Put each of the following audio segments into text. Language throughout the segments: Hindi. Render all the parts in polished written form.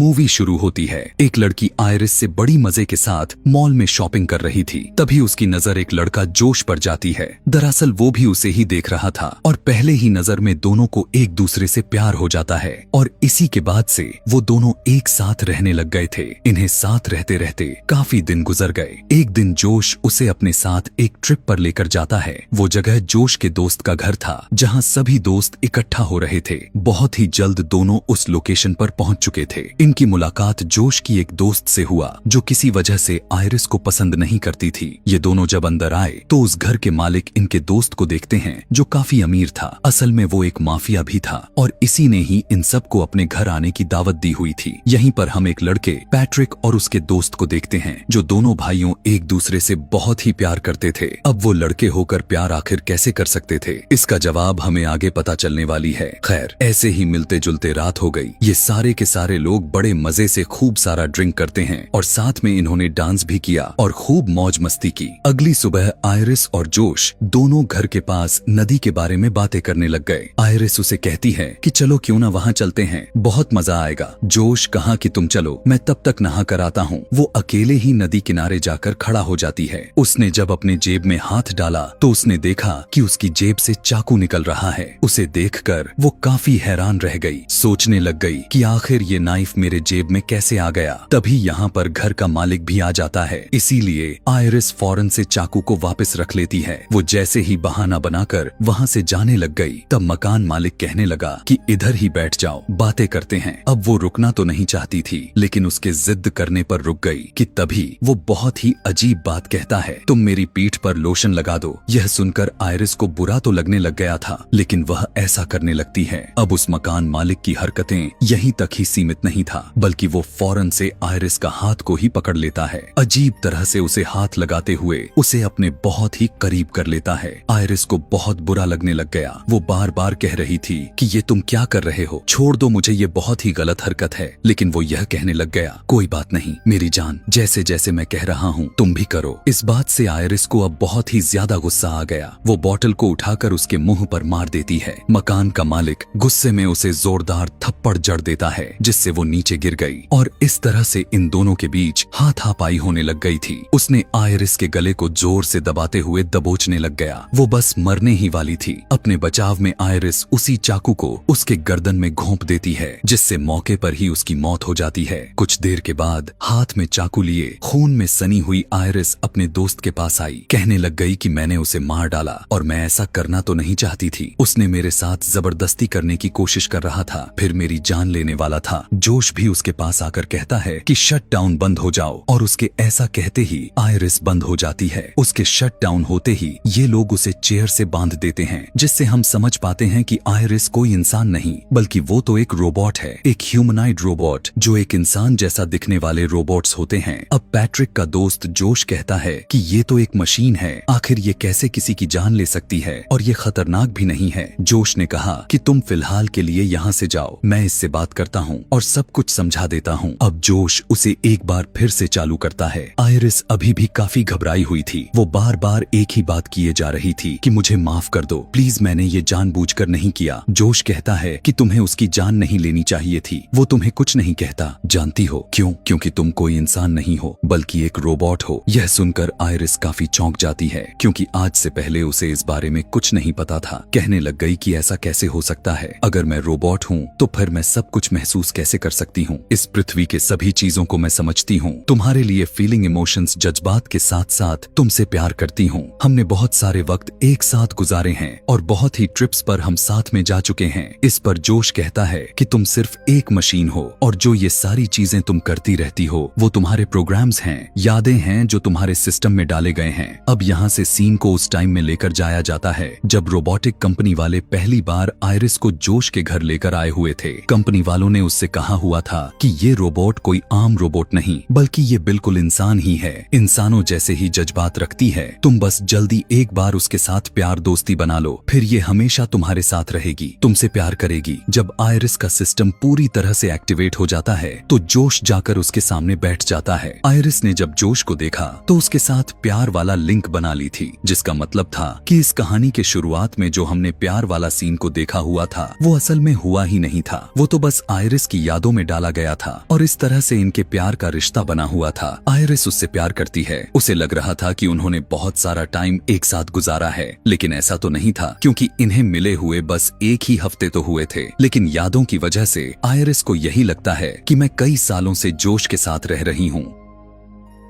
मूवी शुरू होती है। एक लड़की आयरिस से बड़ी मजे के साथ मॉल में शॉपिंग कर रही थी। तभी उसकी नजर एक लड़का जोश पर जाती है। दरअसल वो भी उसे ही देख रहा था और पहले ही नजर में दोनों को एक दूसरे से प्यार हो जाता है और इसी के बाद से वो दोनों एक साथ रहने लग गए थे। इन्हें साथ रहते रहते काफी दिन गुजर गए। एक दिन जोश उसे अपने साथ एक ट्रिप पर लेकर जाता है। वो जगह जोश के दोस्त का घर था, जहाँ सभी दोस्त इकट्ठा हो रहे थे। बहुत ही जल्द दोनों उस लोकेशन पर पहुंच चुके थे। इनकी मुलाकात जोश की एक दोस्त से हुआ जो किसी वजह से आयरिस को पसंद नहीं करती थी। ये दोनों जब अंदर आए तो उस घर के मालिक इनके दोस्त को देखते हैं जो काफी अमीर था। असल में वो एक माफिया भी था और इसी ने ही इन सबको अपने घर आने की दावत दी हुई थी। यहीं पर हम एक लड़के पैट्रिक और उसके दोस्त को देखते हैं जो दोनों भाइयों एक दूसरे से बहुत ही प्यार करते थे। अब वो लड़के होकर प्यार आखिर कैसे कर सकते थे, इसका जवाब हमें आगे पता चलने वाली है। खैर, ऐसे ही मिलते जुलते रात हो गई। ये सारे के सारे लोग बड़े मजे से खूब सारा ड्रिंक करते हैं और साथ में इन्होंने डांस भी किया और खूब मौज मस्ती की। अगली सुबह आयरिस और जोश दोनों घर के पास नदी के बारे में बातें करने लग गए। आयरिस उसे कहती है कि चलो क्यों ना वहाँ चलते हैं, बहुत मजा आएगा। जोश कहा कि तुम चलो, मैं तब तक नहा कर आता हूँ। वो अकेले ही नदी किनारे जाकर खड़ा हो जाती है। उसने जब अपने जेब में हाथ डाला तो उसने देखा कि उसकी जेब से चाकू निकल रहा है। उसे देखकर वो काफी हैरान रह गई, सोचने लग गई कि आखिर ये नाइफ मेरे जेब में कैसे आ गया। तभी यहाँ पर घर का मालिक भी आ जाता है, इसीलिए आयरिस फौरन से चाकू को वापस रख लेती है। वो जैसे ही बहाना बनाकर वहाँ से जाने लग गई, तब मकान मालिक कहने लगा कि इधर ही बैठ जाओ, बातें करते हैं। अब वो रुकना तो नहीं चाहती थी, लेकिन उसके जिद करने पर रुक गई कि तभी वो बहुत ही अजीब बात कहता है, तुम मेरी पीठ पर लोशन लगा दो। यह सुनकर आयरिस को बुरा तो लगने लग गया था, लेकिन वह ऐसा करने लगती है। अब उस मकान मालिक की हरकतें यहीं तक ही सीमित नहीं था, बल्कि वो फौरन से आयरिस का हाथ को ही पकड़ लेता है। अजीब तरह से उसे हाथ लगाते हुए उसे अपने बहुत ही करीब कर लेता है। आयरिस को बहुत बुरा लगने लग गया। वो बार बार कह रही थी कि ये तुम क्या कर रहे हो, छोड़ दो मुझे, ये बहुत ही गलत हरकत है। लेकिन वो यह कहने लग गया, कोई बात नहीं मेरी जान, जैसे जैसे मैं कह रहा हूँ तुम भी करो। इस बात से आयरिस को अब बहुत ही ज्यादा गुस्सा आ गया। वो बोतल को उठाकर उसके मुंह पर मार देती है। मकान का मालिक गुस्से में उसे जोरदार थप्पड़ जड़ देता है, जिससे वो नीचे गिर गई और इस तरह से इन दोनों के बीच हाथापाई होने लग गई थी। उसने आयरिस के गले को जोर से दबाते हुए दबोचने लग गया। वो बस मरने ही वाली थी। अपने बचाव में आयरिस उसी चाकू को उसके गर्दन में घोंप देती है, जिससे मौके पर ही उसकी मौत हो जाती है। कुछ देर के बाद हाथ में चाकू लिए खून में सनी हुई आयरिस अपने दोस्त के पास आई। कहने लग गई कि मैंने उसे मार डाला और मैं ऐसा करना तो नहीं चाहती थी। उसने मेरे साथ जबरदस्ती करने की कोशिश कर रहा था, फिर मेरी जान लेने वाला था। जोश भी उसके पास आकर कहता है कि शट डाउन बंद हो जाओ, और उसके ऐसा कहते ही आयरिस बंद हो जाती है। उसके शट डाउन होते ही ये लोग उसे चेयर से बांध देते हैं, जिससे हम समझ पाते हैं कि आयरिस कोई इंसान नहीं बल्कि वो तो एक रोबोट है, एक ह्यूमनाइड रोबोट जो एक इंसान जैसा दिखने वाले रोबोट्स होते हैं। अब पैट्रिक का दोस्त जोश कहता है कि ये तो एक मशीन है, आखिर ये कैसे किसी की जान ले सकती है और ये खतरनाक भी नहीं है। जोश ने कहा कि तुम फिलहाल के लिए यहाँ से जाओ, मैं इससे बात करता हूँ और सब कुछ समझा देता हूँ। अब जोश उसे एक बार फिर से चालू करता है। आयरिस अभी भी काफी घबराई हुई थी। वो बार बार एक ही बात किए जा रही थी कि मुझे माफ कर दो प्लीज, मैंने ये जानबूझकर नहीं किया। जोश कहता है कि तुम्हें उसकी जान नहीं लेनी चाहिए थी, वो तुम्हें कुछ नहीं कहता, जानती हो क्यों? क्योंकि तुम कोई इंसान नहीं हो बल्कि एक रोबोट हो। यह सुनकर आयरिस काफी चौंक जाती है, क्योंकि आज से पहले उसे इस बारे में कुछ नहीं पता था। कहने लग गई कि ऐसा कैसे हो सकता है, अगर मैं रोबोट हूँ तो फिर मैं सब कुछ महसूस कैसे कर सकती हूँ? इस पृथ्वी के सभी चीजों को मैं समझती हूँ, तुम्हारे लिए फीलिंग, इमोशंस, जज्बात के साथ साथ तुमसे प्यार करती हूँ। हमने बहुत सारे वक्त एक साथ गुजारे हैं और बहुत ही ट्रिप्स पर हम साथ में जा चुके हैं। इस पर जोश कहता है कि तुम सिर्फ एक मशीन हो और जो ये सारी चीजें तुम करती रहती हो वो तुम्हारे प्रोग्राम्स हैं, यादें हैं जो तुम्हारे सिस्टम में डाले गए हैं। अब यहाँ से सीन को उस टाइम में लेकर जाया जाता है जब रोबोटिक कंपनी वाले पहली बार आयरिस को जोश के घर लेकर आए हुए थे। कंपनी वालों ने उससे कहा हुआ था कि ये रोबोट कोई आम रोबोट नहीं बल्कि ये बिल्कुल इंसान ही है, इंसानों जैसे ही जज्बात रखती है। तुम बस जल्दी एक बार उसके साथ प्यार दोस्ती बना लो, फिर ये हमेशा तुम्हारे साथ रहेगी, तुमसे प्यार करेगी। जब आयरिस का सिस्टम पूरी तरह से एक्टिवेट हो जाता है तो जोश जाकर उसके सामने बैठ जाता है। आयरिस ने जब जोश को देखा तो उसके साथ प्यार वाला लिंक बना ली थी, जिसका मतलब था कि इस कहानी के शुरुआत में जो हमने प्यार वाला सीन को देखा हुआ था वो असल में हुआ ही नहीं था। वो तो बस आयरिस की यादों में डाला गया था और इस तरह से इनके प्यार का रिश्ता बना हुआ था। आयरिस उससे प्यार करती है। उसे लग रहा था कि उन्होंने बहुत सारा टाइम एक साथ गुजारा है, लेकिन ऐसा तो नहीं था क्योंकि इन्हें मिले हुए बस एक ही हफ्ते तो हुए थे। लेकिन यादों की वजह से आयरिस को यही लगता है कि मैं कई सालों से जोश के साथ रह रही हूँ।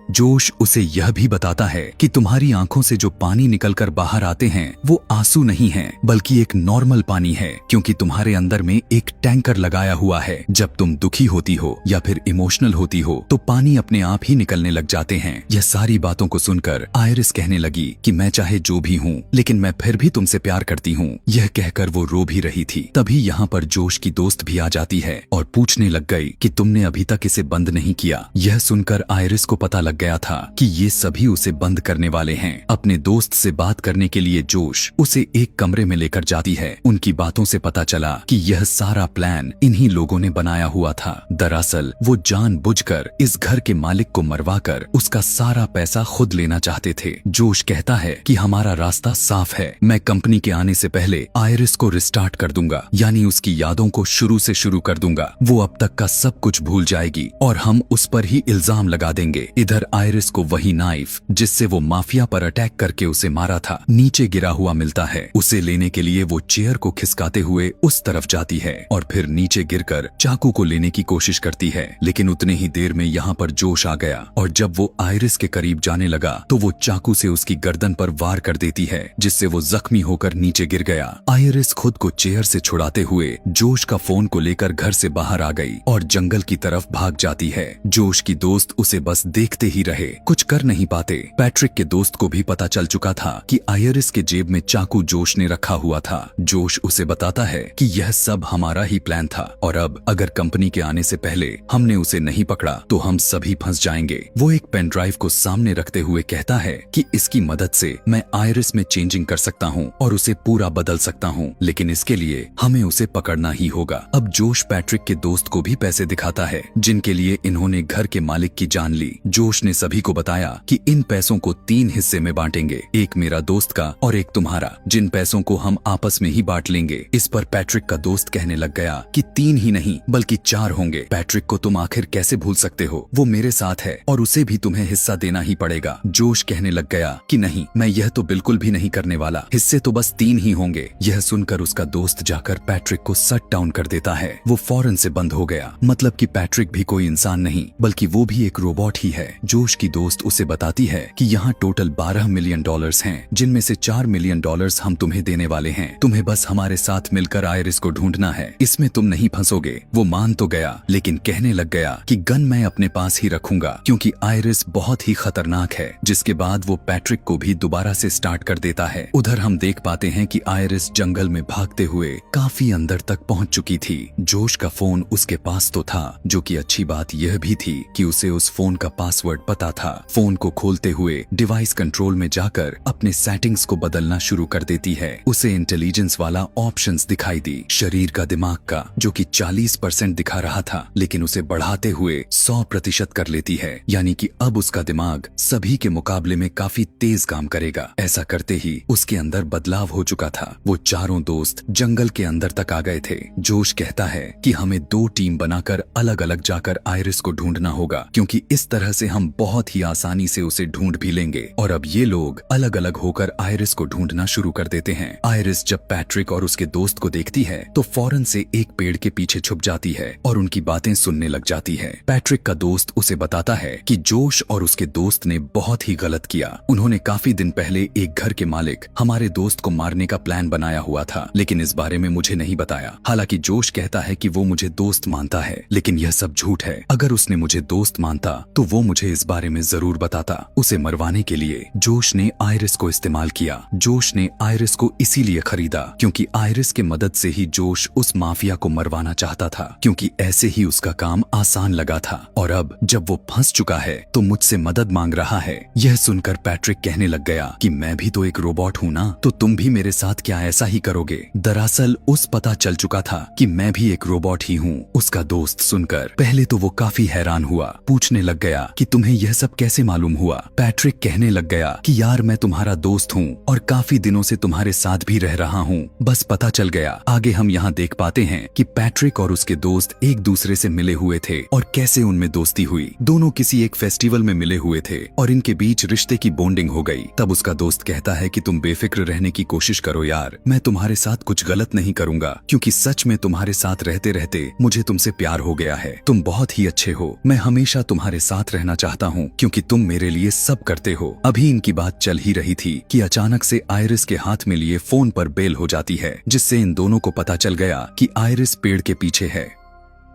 जोश उसे यह भी बताता है कि तुम्हारी आंखों से जो पानी निकलकर बाहर आते हैं वो आंसू नहीं हैं, बल्कि एक नॉर्मल पानी है, क्योंकि तुम्हारे अंदर में एक टैंकर लगाया हुआ है। जब तुम दुखी होती हो या फिर इमोशनल होती हो तो पानी अपने आप ही निकलने लग जाते हैं। यह सारी बातों को सुनकर आयरिस कहने लगी कि मैं चाहे जो भी हूँ, लेकिन मैं फिर भी तुमसे प्यार करती हूँ। यह कहकर वो रो भी रही थी। तभी यहाँ पर जोश की दोस्त भी आ जाती है और पूछने लग गई कि तुमने अभी तक इसे बंद नहीं किया। यह सुनकर आयरिस को पता लग गया था कि ये सभी उसे बंद करने वाले हैं। अपने दोस्त से बात करने के लिए जोश उसे एक कमरे में लेकर जाती है। उनकी बातों से पता चला कि यह सारा प्लान इन्हीं लोगों ने बनाया हुआ था। दरअसल वो जानबूझकर इस घर के मालिक को मरवाकर उसका सारा पैसा खुद लेना चाहते थे। जोश कहता है कि हमारा रास्ता साफ है, मैं कंपनी के आने से पहले आयरिस को रिस्टार्ट कर दूंगा, यानी उसकी यादों को शुरू से शुरू कर दूंगा। वो अब तक का सब कुछ भूल जाएगी और हम उस पर ही इल्जाम लगा देंगे। इधर आयरिस को वही नाइफ जिससे वो माफिया पर अटैक करके उसे मारा था नीचे गिरा हुआ मिलता है। उसे लेने के लिए वो चेयर को खिसकाते हुए उस तरफ जाती है और फिर नीचे गिरकर चाकू को लेने की कोशिश करती है, लेकिन उतने ही देर में यहाँ पर जोश आ गया और जब वो आयरिस के करीब जाने लगा तो वो चाकू से उसकी गर्दन पर वार कर देती है, जिससे वो जख्मी होकर नीचे गिर गया। आयरिस खुद को चेयर से छुड़ाते हुए जोश का फोन को लेकर घर से बाहर आ गई और जंगल की तरफ भाग जाती है। जोश की दोस्त उसे बस देखते ही रहे, कुछ कर नहीं पाते। पैट्रिक के दोस्त को भी पता चल चुका था कि आयरिस के जेब में चाकू जोश ने रखा हुआ था। जोश उसे बताता है कि यह सब हमारा ही प्लान था और अब अगर कंपनी के आने से पहले हमने उसे नहीं पकड़ा तो हम सभी फंस जाएंगे। वो एक पेन ड्राइव को सामने रखते हुए कहता है कि इसकी मदद से मैं आयरिस में चेंजिंग कर सकता हूँ और उसे पूरा बदल सकता हूँ, लेकिन इसके लिए हमें उसे पकड़ना ही होगा। अब जोश पैट्रिक के दोस्त को भी पैसे दिखाता है जिनके लिए इन्होंने घर के मालिक की जान ली। जोश ने सभी को बताया कि इन पैसों को 3 हिस्से में बांटेंगे, एक मेरा दोस्त का और एक तुम्हारा, जिन पैसों को हम आपस में ही बांट लेंगे। इस पर पैट्रिक का दोस्त कहने लग गया कि 3 ही नहीं बल्कि 4 होंगे। पैट्रिक को तुम आखिर कैसे भूल सकते हो, वो मेरे साथ है और उसे भी तुम्हें हिस्सा देना ही पड़ेगा। जोश कहने लग गया कि नहीं, मैं यह तो बिल्कुल भी नहीं करने वाला, हिस्से तो बस 3 ही होंगे। यह सुनकर उसका दोस्त जाकर पैट्रिक को शट डाउन कर देता है। वो फौरन से बंद हो गया। मतलब कि पैट्रिक भी कोई इंसान नहीं बल्कि वो भी एक रोबोट ही है। जोश की दोस्त उसे बताती है कि यहाँ टोटल $12 मिलियन हैं, जिनमें से $4 मिलियन हम तुम्हें देने वाले हैं। तुम्हें बस हमारे साथ मिलकर आयरिस को ढूंढना है, इसमें तुम नहीं फंसोगे। वो मान तो गया लेकिन कहने लग गया कि गन मैं अपने पास ही रखूंगा क्योंकि आयरिस बहुत ही खतरनाक है। जिसके बाद वो पैट्रिक को भी दोबारा से स्टार्ट कर देता है। उधर हम देख पाते हैं कि आयरिस जंगल में भागते हुए काफी अंदर तक पहुंच चुकी थी। जोश का फोन उसके पास तो था, जो कि अच्छी बात यह भी थी कि उसे उस फोन का पासवर्ड पता था। फोन को खोलते हुए डिवाइस कंट्रोल में जाकर अपने सेटिंग्स को बदलना शुरू कर देती है। उसे इंटेलिजेंस वाला ऑप्शंस दिखाई दी, शरीर का दिमाग का, जो कि 40% दिखा रहा था, लेकिन उसे बढ़ाते हुए 100% कर लेती है, यानी कि अब उसका दिमाग सभी के मुकाबले में काफी तेज काम करेगा। ऐसा करते ही उसके अंदर बदलाव हो चुका था। वो चारों दोस्त जंगल के अंदर तक आ गए थे। जोश कहता है कि हमें 2 टीम बनाकर अलग अलग जाकर आयरिस को ढूंढना होगा, क्योंकि इस तरह से हम बहुत ही आसानी से उसे ढूंढ भी लेंगे। और अब ये लोग अलग अलग होकर आयरिस को ढूंढना शुरू कर देते हैं। आयरिस जब पैट्रिक और उसके दोस्त को देखती है तो फौरन से एक पेड़ के पीछे छुप जाती है और उनकी बातें सुनने लग जाती है। पैट्रिक का दोस्त उसे बताता है कि जोश और उसके दोस्त ने बहुत ही गलत किया। उन्होंने काफी दिन पहले एक घर के मालिक हमारे दोस्त को मारने का प्लान बनाया हुआ था, लेकिन इस बारे में मुझे नहीं बताया। हालांकि जोश कहता है कि वो मुझे दोस्त मानता है, लेकिन यह सब झूठ है। अगर उसने मुझे दोस्त मानता तो वो मुझे इस बारे में जरूर बताता। उसे मरवाने के लिए जोश ने आयरिस को इस्तेमाल किया। जोश ने आयरिस को इसीलिए खरीदा क्योंकि आयरिस के मदद से ही जोश उस माफिया को मरवाना चाहता था, क्योंकि ऐसे ही उसका काम आसान लगा था। और अब जब वो फंस चुका है तो मुझसे मदद मांग रहा है। यह सुनकर पैट्रिक कहने लग गया कि मैं भी तो एक रोबोट हूँ ना, तो तुम भी मेरे साथ क्या ऐसा ही करोगे। दरअसल उस पता चल चुका था कि मैं भी एक रोबोट ही हूँ। उसका दोस्त सुनकर पहले तो वो काफी हैरान हुआ, पूछने लग गया कि तुम्हें तुम्हें यह सब कैसे मालूम हुआ? पैट्रिक कहने लग गया कि यार मैं तुम्हारा दोस्त हूँ और काफी दिनों से तुम्हारे साथ भी रह रहा हूँ, बस पता चल गया। आगे हम यहाँ देख पाते हैं कि पैट्रिक और उसके दोस्त एक दूसरे से मिले हुए थे और कैसे उनमें दोस्ती हुई। दोनों किसी एक फेस्टिवल में मिले हुए थे और इनके बीच रिश्ते की बॉन्डिंग हो गई। तब उसका दोस्त कहता है कि तुम बेफिक्र रहने की कोशिश करो यार, मैं तुम्हारे साथ कुछ गलत नहीं करूंगा, क्योंकि सच में तुम्हारे साथ रहते रहते मुझे तुमसे प्यार हो गया है। तुम बहुत ही अच्छे हो, मैं हमेशा तुम्हारे साथ रहना चाहता हूँ क्योंकि तुम मेरे लिए सब करते हो। अभी इनकी बात चल ही रही थी कि अचानक से आयरिस के हाथ में लिए फोन पर बेल हो जाती है, जिससे इन दोनों को पता चल गया कि आयरिस पेड़ के पीछे है।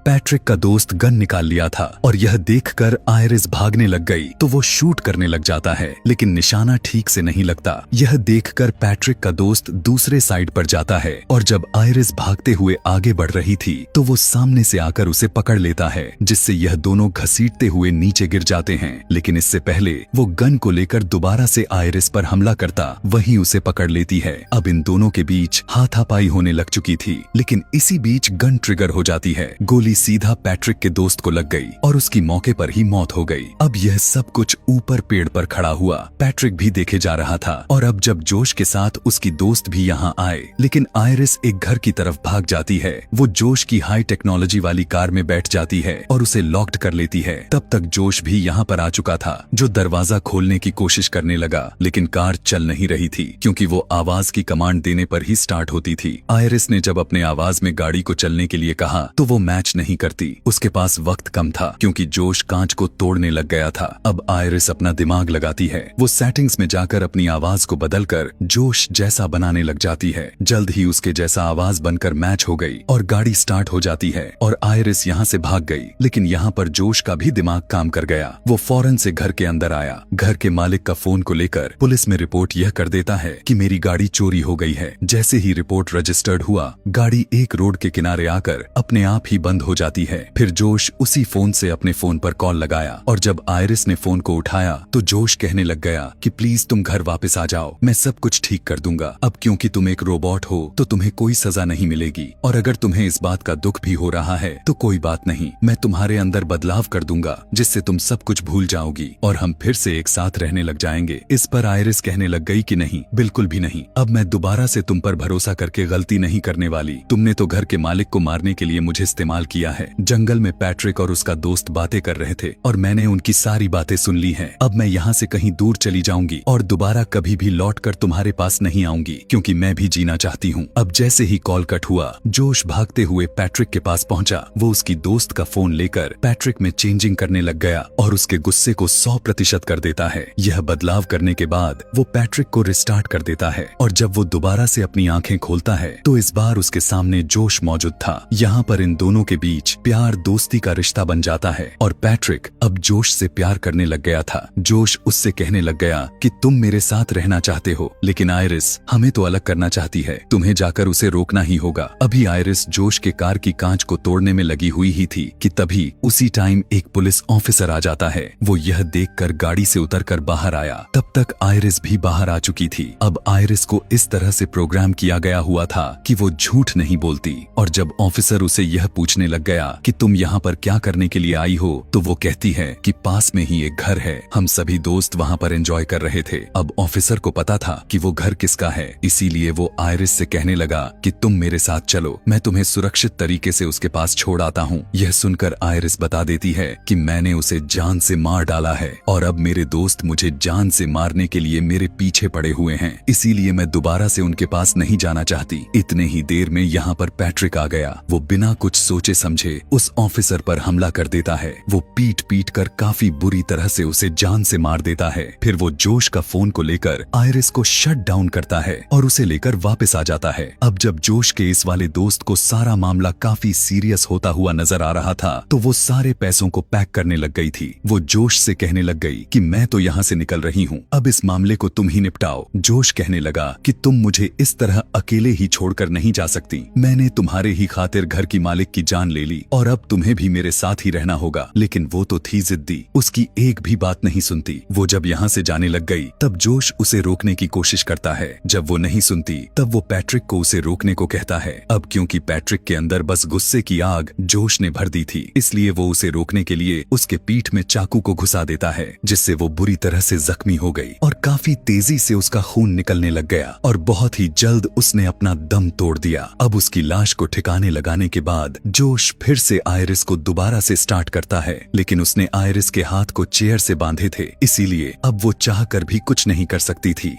पैट्रिक का दोस्त गन निकाल लिया था और यह देखकर आयरिस भागने लग गई तो वो शूट करने लग जाता है, लेकिन निशाना ठीक से नहीं लगता। यह देखकर पैट्रिक का दोस्त दूसरे साइड पर जाता है और जब आयरिस भागते हुए आगे बढ़ रही थी तो वो सामने से आकर उसे पकड़ लेता है, जिससे यह दोनों घसीटते हुए नीचे गिर जाते हैं। लेकिन इससे पहले वो गन को लेकर दोबारा से आयरिस पर हमला करता वही उसे पकड़ लेती है। अब इन दोनों के बीच हाथापाई होने लग चुकी थी, लेकिन इसी बीच गन ट्रिगर हो जाती है। गोली सीधा पैट्रिक के दोस्त को लग गई और उसकी मौके पर ही मौत हो गई। अब यह सब कुछ ऊपर पेड़ पर खड़ा हुआ पैट्रिक भी देखे जा रहा था। और अब जब जोश के साथ उसकी दोस्त भी यहाँ आए, लेकिन आयरिस एक घर की तरफ भाग जाती है। वो जोश की हाई टेक्नोलॉजी वाली कार में बैठ जाती है और उसे लॉक्ड कर लेती है। तब तक जोश भी यहाँ पर आ चुका था, जो दरवाजा खोलने की कोशिश करने लगा, लेकिन कार चल नहीं रही थी क्योंकि वो आवाज की कमांड देने पर ही स्टार्ट होती थी। आयरिस ने जब अपने आवाज में गाड़ी को चलने के लिए कहा तो वो मैच नहीं करती। उसके पास वक्त कम था क्योंकि जोश कांच को तोड़ने लग गया था। अब आयरिस अपना दिमाग लगाती है। वो सेटिंग्स में जाकर अपनी आवाज को बदलकर जोश जैसा बनाने लग जाती है। जल्द ही उसके जैसा आवाज बनकर मैच हो गई और गाड़ी स्टार्ट हो जाती है और आयरिस यहाँ से भाग गई। लेकिन यहाँ पर जोश का भी दिमाग काम कर गया। वो फौरन से घर के अंदर आया। घर के मालिक का फोन को लेकर पुलिस में रिपोर्ट यह कर देता है कि मेरी गाड़ी चोरी हो गई है। जैसे ही रिपोर्ट रजिस्टर्ड हुआ, गाड़ी एक रोड के किनारे आकर अपने आप ही बंद हो जाती है। फिर जोश उसी फोन से अपने फोन पर कॉल लगाया और जब आयरिस ने फोन को उठाया तो जोश कहने लग गया कि प्लीज तुम घर वापस आ जाओ, मैं सब कुछ ठीक कर दूंगा। अब क्योंकि तुम एक रोबोट हो तो तुम्हें कोई सजा नहीं मिलेगी, और अगर तुम्हें इस बात का दुख भी हो रहा है तो कोई बात नहीं, मैं तुम्हारे अंदर बदलाव कर दूंगा जिससे तुम सब कुछ भूल जाओगी और हम फिर से एक साथ रहने लग जाएंगे। इस पर आयरिस कहने लग गई कि नहीं, बिल्कुल भी नहीं, अब मैं दोबारा से तुम पर भरोसा करके गलती नहीं करने वाली। तुमने तो घर के मालिक को मारने के लिए मुझे इस्तेमाल किया है। जंगल में पैट्रिक और उसका दोस्त बातें कर रहे थे और मैंने उनकी सारी बातें सुन ली हैं। अब मैं यहाँ से कहीं दूर चली जाऊंगी और दोबारा कभी भी लौटकर तुम्हारे पास नहीं आऊंगी क्योंकि मैं भी जीना चाहती हूँ। अब जैसे ही कॉल कट हुआ, जोश भागते हुए पैट्रिक के पास पहुंचा। वो उसकी दोस्त का फोन लेकर पैट्रिक में चेंजिंग करने लग गया और उसके गुस्से को 100% कर देता है। यह बदलाव करने के बाद वो पैट्रिक को रिस्टार्ट कर देता है और जब वो दोबारा से अपनी आंखें खोलता है तो इस बार उसके सामने जोश मौजूद था। यहाँ पर इन दोनों के बीच प्यार दोस्ती का रिश्ता बन जाता है और पैट्रिक अब जोश से प्यार करने लग गया था। जोश उससे कहने लग गया कि तुम मेरे साथ रहना चाहते हो, लेकिन आयरिस हमें तो अलग करना चाहती है, तुम्हें जाकर उसे रोकना ही होगा। अभी आयरिस जोश के कार की कांच को तोड़ने में लगी हुई ही थी कि तभी उसी टाइम एक पुलिस ऑफिसर आ जाता है। वो यह देखकर गाड़ी से उतरकर बाहर आया। तब तक आयरिस भी बाहर आ चुकी थी। अब आयरिस को इस तरह से प्रोग्राम किया गया हुआ था कि वो झूठ नहीं बोलती, और जब ऑफिसर उसे यह पूछने लग गया कि तुम यहाँ पर क्या करने के लिए आई हो, तो वो कहती है कि पास में ही एक घर है, हम सभी दोस्त वहाँ पर एंजॉय कर रहे थे। अब ऑफिसर को पता था कि वो घर किसका है, इसीलिए वो आयरिस से कहने लगा कि तुम मेरे साथ चलो, मैं तुम्हें सुरक्षित तरीके से उसके पास छोड़ आता हूँ। यह सुनकर आयरिस बता देती है कि मैंने उसे जान से मार डाला है और अब मेरे दोस्त मुझे जान से मारने के लिए मेरे पीछे पड़े हुए हैं, इसीलिए मैं दोबारा से उनके पास नहीं जाना चाहती। इतने ही देर में यहाँ पर पैट्रिक आ गया। वो बिना कुछ सोचे समझे उस ऑफिसर पर हमला कर देता है। वो पीट पीट कर काफी बुरी तरह से उसे जान से मार देता है। फिर वो जोश का फोन को लेकर आयरिस को शट डाउन करता है और उसे लेकर वापस आ जाता है। अब जब जोश के इस वाले दोस्त को सारा मामला काफी सीरियस होता हुआ नजर आ रहा था तो वो सारे पैसों को पैक करने लग गई थी। वो जोश से कहने लग गई कि मैं तो यहाँ से निकल रही हूँ, अब इस मामले को तुम ही निपटाओ। जोश कहने लगा कि तुम मुझे इस तरह अकेले ही छोड़कर नहीं जा सकती, मैंने तुम्हारे ही खातिर घर की मालिक की जान ले ली और अब तुम्हें भी मेरे साथ ही रहना होगा। लेकिन वो तो थी जिद्दी, उसकी एक भी बात नहीं सुनती। वो जब यहाँ से जाने लग गई तब जोश उसे रोकने की कोशिश करता है। जब वो नहीं सुनती तब वो पैट्रिक को उसे रोकने को कहता है। अब क्योंकि पैट्रिक के अंदर बस गुस्से की आग जोश ने भर दी थी, इसलिए वो उसे रोकने के लिए उसके पीठ में चाकू को घुसा देता है, जिससे वो बुरी तरह से जख्मी हो गई और काफी तेजी से उसका खून निकलने लग गया और बहुत ही जल्द उसने अपना दम तोड़ दिया। अब उसकी लाश को ठिकाने लगाने के बाद जोश फिर से आयरिस को दोबारा से स्टार्ट करता है, लेकिन उसने आयरिस के हाथ को चेयर से बांधे थे, इसीलिए अब वो चाहकर भी कुछ नहीं कर सकती थी।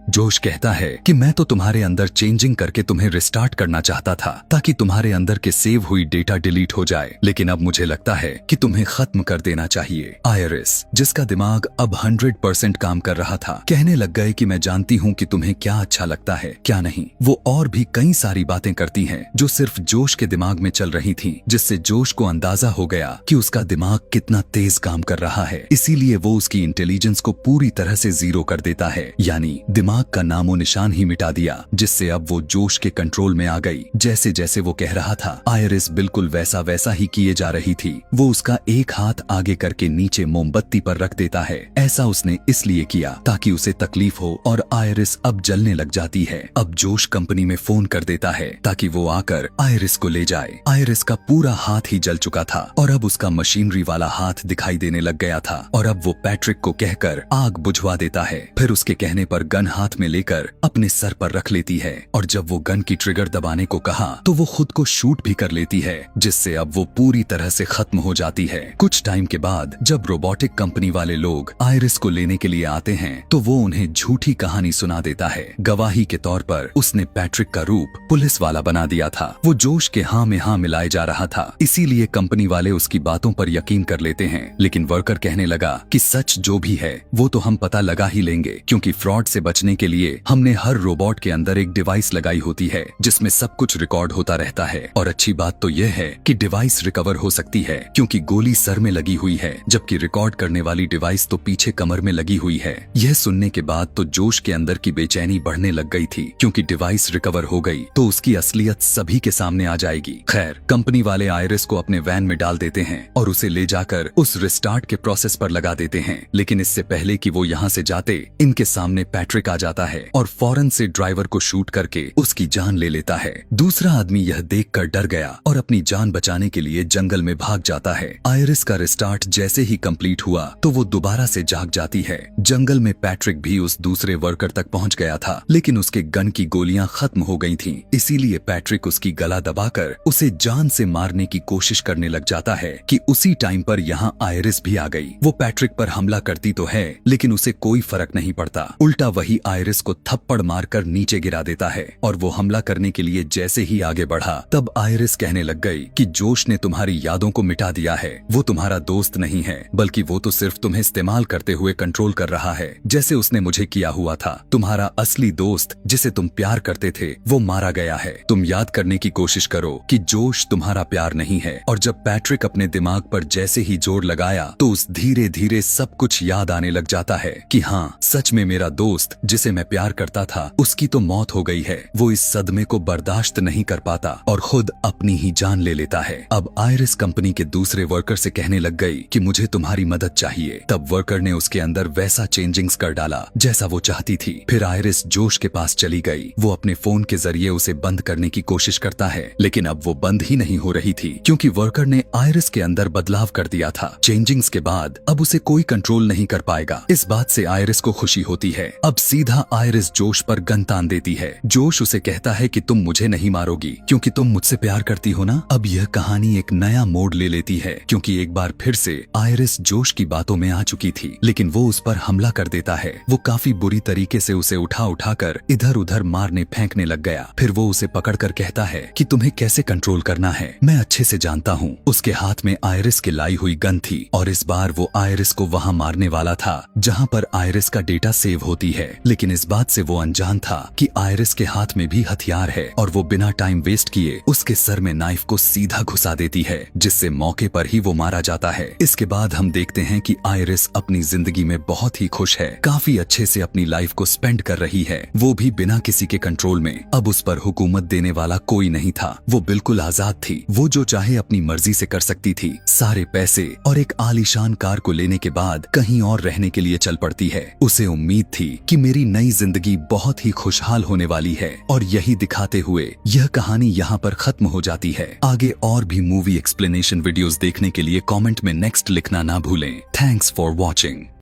जोश कहता है कि मैं तो तुम्हारे अंदर चेंजिंग करके तुम्हें रिस्टार्ट करना चाहता था ताकि तुम्हारे अंदर के सेव हुई डेटा डिलीट हो जाए, लेकिन अब मुझे लगता है कि तुम्हें खत्म कर देना चाहिए। आयरिस, जिसका दिमाग अब 100% काम कर रहा था, कहने लग गए कि मैं जानती हूँ कि तुम्हें क्या अच्छा लगता है क्या नहीं। वो और भी कई सारी बातें करती हैं जो सिर्फ जोश के दिमाग में चल रही थी, जिससे जोश को अंदाजा हो गया कि उसका दिमाग कितना तेज काम कर रहा है। इसीलिए वो उसकी इंटेलिजेंस को पूरी तरह से जीरो कर देता है, यानी दिमाग का नामो निशान ही मिटा दिया, जिससे अब वो जोश के कंट्रोल में आ गई। जैसे जैसे वो कह रहा था, आयरिस बिल्कुल वैसा वैसा ही किए जा रही थी। वो उसका एक हाथ आगे करके नीचे मोमबत्ती पर रख देता है। ऐसा उसने इसलिए किया ताकि उसे तकलीफ हो और आयरिस अब जलने लग जाती है। अब जोश कंपनी में फोन कर देता है ताकि वो आकर आयरिस को ले जाए। आयरिस का पूरा हाथ ही जल चुका था और अब उसका मशीनरी वाला हाथ दिखाई देने लग गया था और अब वो पैट्रिक को कहकर आग बुझवा देता है। फिर उसके कहने पर गन हाथ में लेकर अपने सर पर रख लेती है और जब वो गन की ट्रिगर दबाने को कहा तो वो खुद को शूट भी कर लेती है, जिससे अब वो पूरी तरह से खत्म हो जाती है। कुछ टाइम के बाद जब रोबोटिक कंपनी वाले लोग आयरिस को लेने के लिए आते हैं तो वो उन्हें झूठी कहानी सुना देता है। गवाही के तौर पर उसने पैट्रिक का रूप पुलिस वाला बना दिया था। वो जोश के हाँ में हाँ मिलाए जा रहा था, इसीलिए कंपनी वाले उसकी बातों पर यकीन कर लेते हैं। लेकिन वर्कर कहने लगा कि सच जो भी है वो तो हम पता लगा ही लेंगे, क्योंकि फ्रॉड से बचने के लिए हमने हर रोबोट के अंदर एक डिवाइस लगाई होती है जिसमें सब कुछ रिकॉर्ड होता रहता है। और अच्छी बात तो यह है कि डिवाइस रिकवर हो सकती है क्योंकि गोली सर में लगी हुई है, जबकि रिकॉर्ड करने वाली डिवाइस तो पीछे कमर में लगी हुई है। यह सुनने के बाद तो जोश के अंदर की बेचैनी बढ़ने लग गई थी, क्योंकि डिवाइस रिकवर हो गई तो उसकी असलियत सभी के सामने आ जाएगी। खैर, कंपनी वाले आयरिस को अपने वैन में डाल देते हैं और उसे ले जाकर उस रिस्टार्ट के प्रोसेस पर लगा देते हैं। लेकिन इससे पहले कि वो यहाँ से जाते, इनके सामने पैट्रिक आ जाता है और फौरन से ड्राइवर को शूट करके उसकी जान ले लेता है। दूसरा आदमी यह देखकर डर गया और अपनी जान बचाने के लिए जंगल में भाग जाता है। आयरिस का रिस्टार्ट जैसे ही कंप्लीट हुआ तो वो दोबारा से जाग जाती है। जंगल में पैट्रिक भी उस दूसरे वर्कर तक पहुंच गया था, लेकिन उसके गन की गोलियां खत्म हो गई थीं। इसीलिए पैट्रिक उसकी गला दबाकर उसे जान से मारने की कोशिश करने लग जाता है कि उसी टाइम पर यहाँ आयरिस भी आ गई। वो पैट्रिक पर हमला करती तो है, लेकिन उसे कोई फर्क नहीं पड़ता। उल्टा वही आयरिस को थप्पड़ मारकर नीचे गिरा देता है और वो हमला करने के लिए जैसे ही आगे बढ़ा तब आयरिस कहने लग गई कि जोश ने तुम्हारी यादों को मिटा दिया है। वो तुम्हारा दोस्त नहीं है, बल्कि वो तो सिर्फ तुम्हें इस्तेमाल करते हुए कंट्रोल कर रहा है, जैसे उसने मुझे किया हुआ था। तुम्हारा असली दोस्त जिसे तुम प्यार करते थे वो मारा गया है। तुम याद करने की कोशिश करो कि जोश तुम्हारा प्यार नहीं है। और जब पैट्रिक अपने दिमाग पर जैसे ही जोर लगाया तो उस धीरे धीरे सब कुछ याद आने लग जाता है कि हाँ, सच में मेरा दोस्त जिसे मैं प्यार करता था उसकी तो मौत हो गई है। वो इस सदमे को बर्दाश्त नहीं कर पाता और खुद अपनी ही जान ले लेता है। अब आयरिस कंपनी के दूसरे वर्कर से कहने लग गई कि मुझे तुम्हारी मदद चाहिए। तब वर्कर ने उसके अंदर वैसा चेंजिंग्स कर डाला जैसा वो चाहती थी। फिर आयरिस जोश के पास चली गई। वो अपने फोन के जरिए उसे बंद करने की कोशिश करता है, लेकिन अब वो बंद ही नहीं हो रही थी, क्योंकि वर्कर ने आयरिस के अंदर बदलाव कर दिया था। चेंजिंग्स के बाद अब उसे कोई कंट्रोल नहीं कर पाएगा। इस बात से आयरिस को खुशी होती है। अब सीधा आयरिस जोश पर गन तान देती है। जोश उसे कहता है कि तुम मुझे नहीं मारोगी क्योंकि तुम मुझसे प्यार करती हो ना। अब यह कहानी एक नया मोड़ ले लेती है, क्योंकि एक बार फिर से आयरिस जोश की बातों में आ चुकी थी, लेकिन वो उस पर हमला कर देता है। वो काफी बुरी तरीके से उसे उठा उठाकर इधर उधर मारने फेंकने लग गया। फिर वो उसे पकड़कर कहता है कि तुम्हें कैसे कंट्रोल करना है मैं अच्छे से जानता हूँ। उसके हाथ में आयरिस की लाई हुई गन थी और इस बार वो आयरिस को वहाँ मारने वाला था जहाँ पर आयरिस का डेटा सेव होती है। लेकिन लेकिन इस बात से वो अनजान था कि आयरिस के हाथ में भी हथियार है और वो बिना टाइम वेस्ट किए उसके सर में नाइफ को सीधा घुसा देती है, जिससे मौके पर ही वो मारा जाता है। इसके बाद हम देखते हैं कि आयरिस अपनी जिंदगी में बहुत ही खुश है, काफी अच्छे से अपनी लाइफ को स्पेंड कर रही है, वो भी बिना किसी के कंट्रोल में। अब उस पर हुकूमत देने वाला कोई नहीं था, वो बिल्कुल आजाद थी, वो जो चाहे अपनी मर्जी से कर सकती थी। सारे पैसे और एक आलीशान कार को लेने के बाद कहीं और रहने के लिए चल पड़ती है। उसे उम्मीद थी कि मेरी नई जिंदगी बहुत ही खुशहाल होने वाली है, और यही दिखाते हुए यह कहानी यहाँ पर खत्म हो जाती है। आगे और भी मूवी एक्सप्लेनेशन वीडियोस देखने के लिए कमेंट में नेक्स्ट लिखना ना भूलें। Thanks for watching.